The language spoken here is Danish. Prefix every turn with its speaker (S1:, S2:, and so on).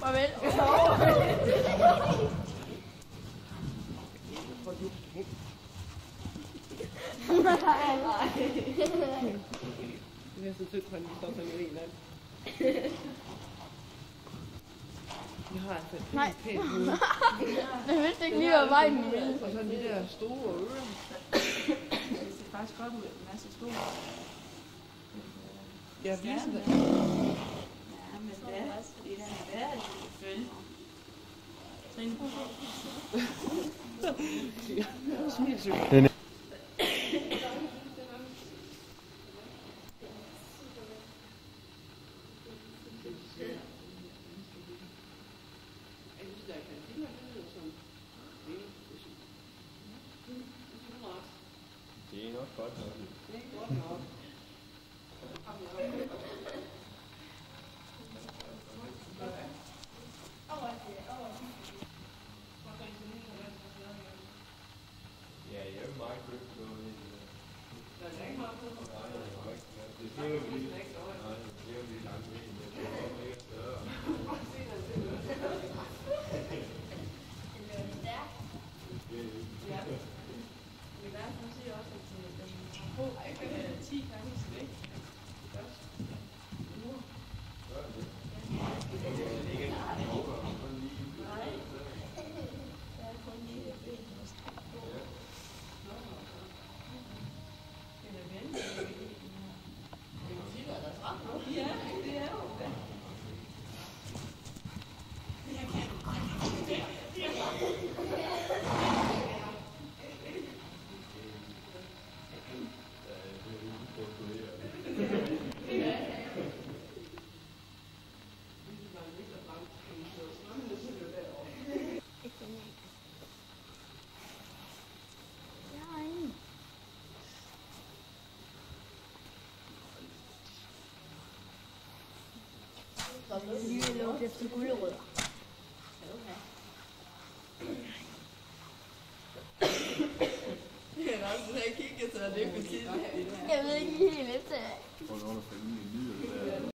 S1: Farvel.
S2: Det er så sødt, at vi står sådan i en af. Vi har altså et pænt hoved.
S1: Jeg vidste ikke lige, hvad vejen ville.
S2: Og så de der store ører.
S3: Det ser faktisk godt ud, en masse store.
S2: Ja, viser det.
S3: Ja, men det er også, fordi den er værd, selvfølgelig.
S2: Smilsøg.
S4: Det er nok godt nok.
S2: Det er godt nok.
S4: Ja, jeg er meget købt noget i det.
S2: Der er ikke meget på.
S4: Nej, det er jo lige. Nej, det er jo lige langt væk. Det er jo mere større.
S3: Ja. Det er værd, hun siger også, at den har på 10 gange så væk. Først. Nu.
S4: Gør det. Det ligger ikke over. Kun lige.
S3: Nej. Der er kun lige et ben, der er strækt på. Den er vendt. Det kan sige, at der er træt på. Ja, det er jo det.
S1: Lige lugt efter gulerødder.
S3: Jeg har også kigget, så det er for tidligt.
S1: Jeg ved ikke helt efter.
S4: Hvor er der for en lyd?